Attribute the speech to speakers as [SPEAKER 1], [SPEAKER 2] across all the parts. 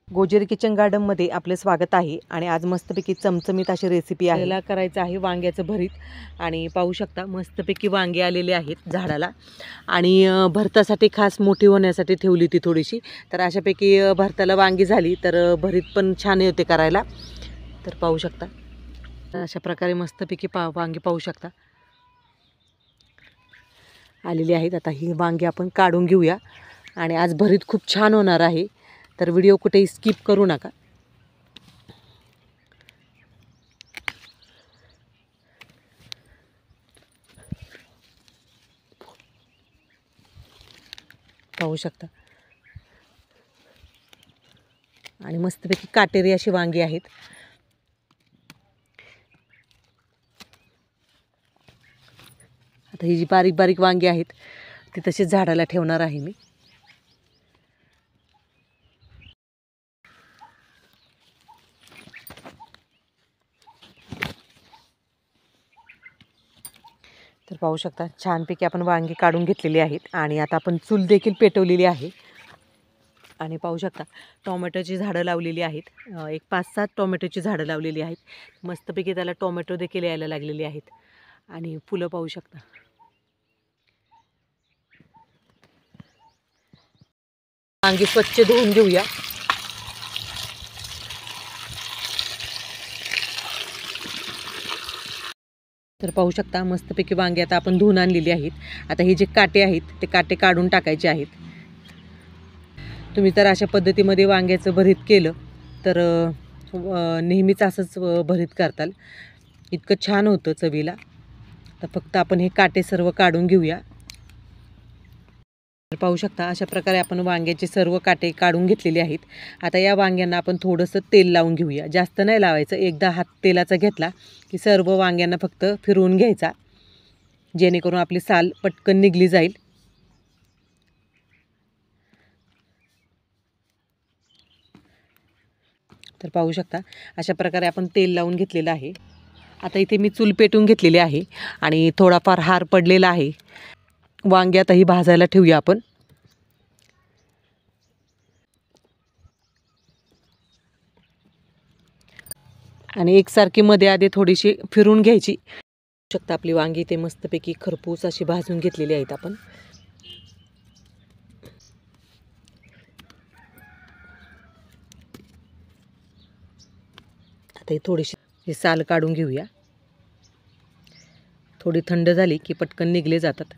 [SPEAKER 1] गोजेरी kitchen गार्डनमध्ये आपले स्वागत आहे आणि आज मस्तपैकी चमचमीत अशी रेसिपी आहे। याला करायचं आहे वांग्याचं भरीत आणि पाहू शकता मस्तपैकी वांगे आलेले आहेत झाडाला आणि भरतासाठी खास मोठी होण्यासाठी ठेवली ती थोडीशी। तर अशापैकी भरताला वांगी झाली तर भरीत पण छान होते करायला। तर पाहू शकता अशा प्रकारे मस्तपैकी वांगी पाहू शकता आलेली आहेत। आता ही वांगी आपण काढून घेऊया आणि आज भरीत खूप छान होणार आहे। तर व्हिडिओ कुठेही स्किप करू नका। पाहू शकता आणि मस्तपैकी काटेरी अशी वांगी आहेत। आता ही जी बारीक बारीक वांगी आहेत ती तशीच झाडाला ठेवणार आहे मी। तर पाहू शकता छानपैकी आपण वांगी काढून घेतलेली आहेत आणि आता आपण चूल देखील पेटवलेली आहे। आणि पाहू शकता टोमॅटोची झाडं लावलेली आहेत। एक 5-7 टोमॅटोची झाडं लावलेली आहेत। मस्तपैकी त्याला टोमॅटो देखील यायला लागलेली आहेत आणि फुलं पाहू शकता। वांगी स्वच्छ धुवून घेऊया। तर पाहू शकता मस्तपैकी वांगी आता आपण धुवून आणलेली आहेत। आता हे जे काटे आहेत ते काटे काढून टाकायचे आहेत। तुम्ही तर अशा पद्धतीमध्ये वांग्याचं भरीत केलं तर नेहमीच असंच भरीत करताल, इतकं छान होतं चवीला। तर फक्त आपण हे काटे सर्व काढून घेऊया। तर पाहू शकता अशा प्रकारे आपण वांग्याचे सर्व काटे काढून घेतलेले आहेत। आता या वांग्यांना आपण थोडंसं तेल लावून घेऊया। जास्त नाही लावायचं, एकदा हात तेलाचा घेतला की सर्व वांग्यांना फक्त फिरवून घ्यायचा, जेणेकरून आपली साल पटकन निघली जाईल। तर पाहू शकता अशा प्रकारे आपण तेल लावून घेतलेलं आहे। आता इथे मी चूल पेटवून घेतलेली आहे आणि थोडाफार हार पडलेला आहे। वांगी आता ही भाजायला ठेवूया आपण। आणि एकसारखी मध्ये आधी थोडीशी फिरून घ्यायची। शकता आपली वांगी इथे मस्तपैकी खरपूस अशी भाजून घेतलेली आहेत आपण। आता ही थोडीशी साल काढून घेऊया। थोडी थंड झाली की पटकन निघले जातात।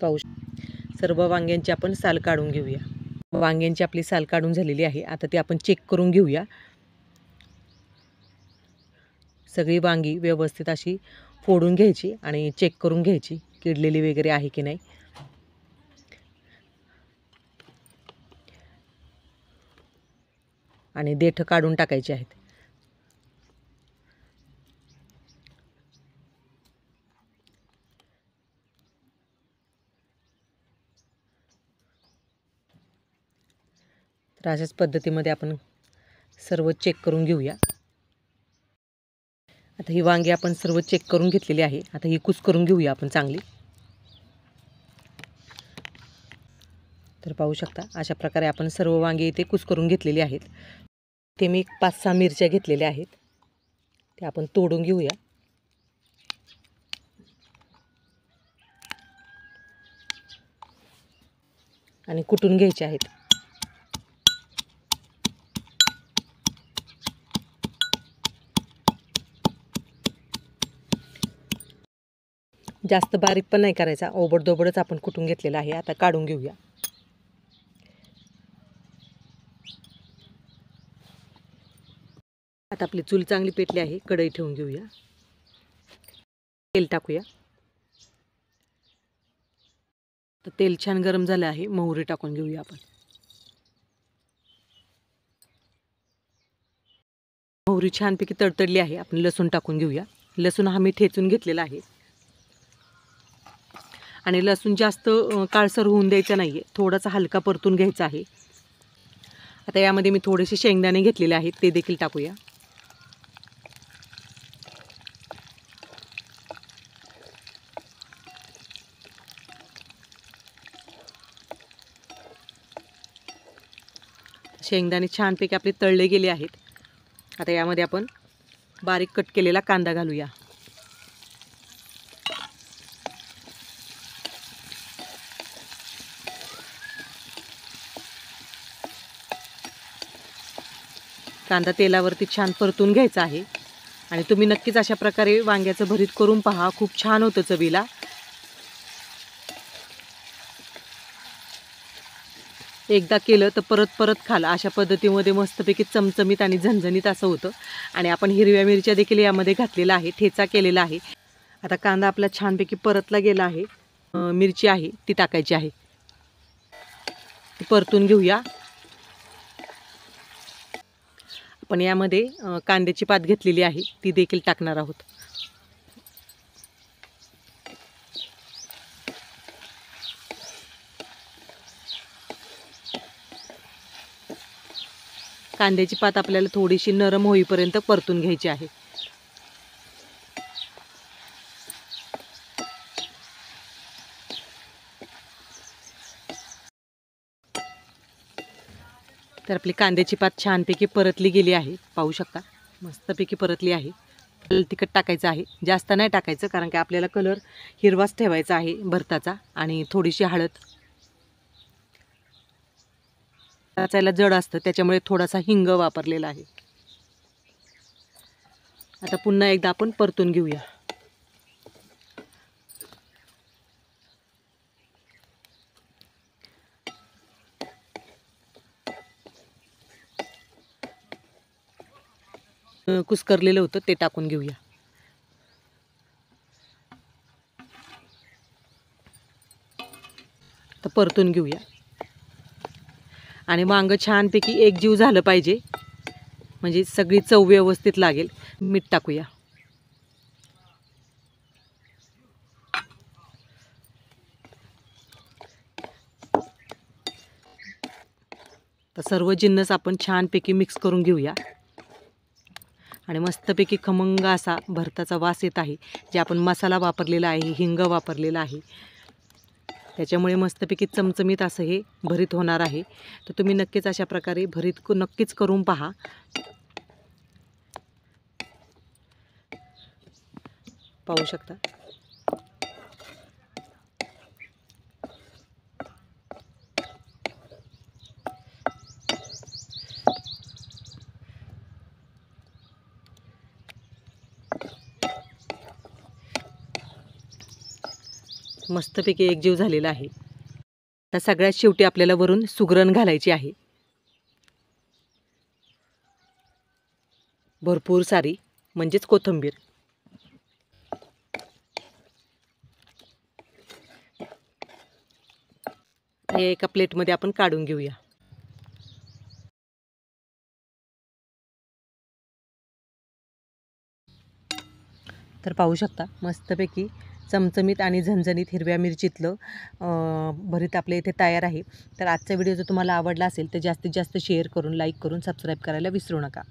[SPEAKER 1] पाहू सर्व वांग्यांची आपण साल काढून घेऊया। वांग्यांची आपली साल काढून झालेली आहे। आता ती आपण चेक करून घेऊया। सगळी वांगी व्यवस्थित अशी फोडून घ्यायची आणि चेक करून घ्यायची किडलेली वगैरे आहे की नाही। आणि देठ काढून टाकायचे आहेत। तर अशाच पद्धतीमध्ये आपण सर्व चेक करून घेऊया। आता ही वांगी आपण सर्व चेक करून घेतलेली आहे। आता ही कुस्करून घेऊया आपण चांगली। तर पाहू शकता अशा प्रकारे आपण सर्व वांगी इथे कुस्करून घेतलेली आहेत। ते मी 5-6 मिरच्या घेतलेल्या आहेत, ते आपण तोडून घेऊया। आणि कुटून घ्यायचे आहेत। जास्त बारीक पण नाही करायचा, ओबडधोबडच आपण कुटून घेतलेला आहे। आता काढून घेऊया। आता आपली चूल चांगली पेटली आहे, कढई ठेवून घेऊया। तेल टाकूया। तर तेल छान गरम झालं आहे, मोहरी टाकून घेऊया आपण। मोहरी छानपैकी तडतडली आहे, आपण लसूण टाकून घेऊया। लसूण हा मी ठेचून घेतलेला आहे। आणि लसूण जास्त काळसर होऊन द्यायचं नाही आहे, थोडासा हलका परतून घ्यायचा आहे. आता यामध्ये मी थोडेसे शेंगदाणे घेतलेले आहेत, ते देखील टाकूया. शेंगदाणे छानपैकी आपले तळले गेले आहेत. आता यामध्ये आपण बारीक कट केलेला कांदा घालूया. कांदा तेलावरती छान परतून घ्यायचा आहे. आणि तुम्ही नक्कीच अशा प्रकारे वांग्याचं भरीत करून पहा, खूप छान होतं चवीला. एकदा केलं तर परत परत खाल, अशा पद्धतीमध्ये मस्तपैकी चमचमीत आणि झणझणीत असं होतं. आणि आपण हिरव्या मिरच्या देखील यामध्ये घातलेला आहे, ठेचा केलेला आहे. आता कांदा आपला छानपैकी परतला गेला आहे. मिरची आहे ती टाकायची आहे, ती परतून घेऊया. आपण यामध्ये कांद्याची पात घेतलेली आहे, ती देखील टाकणार आहोत. कांद्याची पात आपल्याला थोडीशी नरम होईपर्यंत परतून घ्यायची आहे. तर आपली कांद्याची पात छानपैकी परतली गेली आहे, पाहू शकता मस्तपैकी परतली आहे. तिखट टाकायचं आहे, जास्त नाही टाकायचं, कारण की आपल्याला कलर हिरवाच ठेवायचा आहे भरताचा. आणि थोडीशी हळद, टाचायला जड असतं त्याच्यामुळे थोडासा हिंग वापरलेला आहे. आता पुन्हा एकदा आपण परतून घेऊया. कुस्करलेलं होतं ते टाकून घेऊया. तर परतून घेऊया. आणि वांगं छानपैकी एकजीव झालं पाहिजे, म्हणजे सगळी चव व्यवस्थित लागेल. मीठ टाकूया. तर सर्व जिन्नस आपण छानपैकी मिक्स करून घेऊया. आणि मस्तपैकी खमंग असा भरताचा वास येत आहे. जे आपण मसाला वापरलेला आहे, हिंग वापरलेला आहे, त्याच्यामुळे मस्तपैकी चमचमीत असं हे भरीत होणार आहे. तर तुम्ही नक्कीच अशा प्रकारे भरीत नक्कीच करून पहा. पाहू शकता मस्तपैकी एकजीव झालेला आहे. तर सगळ्यात शेवटी आपल्याला वरून सुगरण घालायची आहे, भरपूर सारी, म्हणजेच कोथिंबीर. हे एका प्लेटमध्ये आपण काढून घेऊया. तर पाहू शकता मस्तपैकी चमचमीत आणि झणझणीत हिरव्या मिरचीतलं भरीत आपल्या इथे तयार आहे. तर आजचा व्हिडिओ जर तुम्हाला आवडला असेल तर जास्तीत जास्त शेअर करून, लाईक करून, सबस्क्राईब करायला विसरू नका.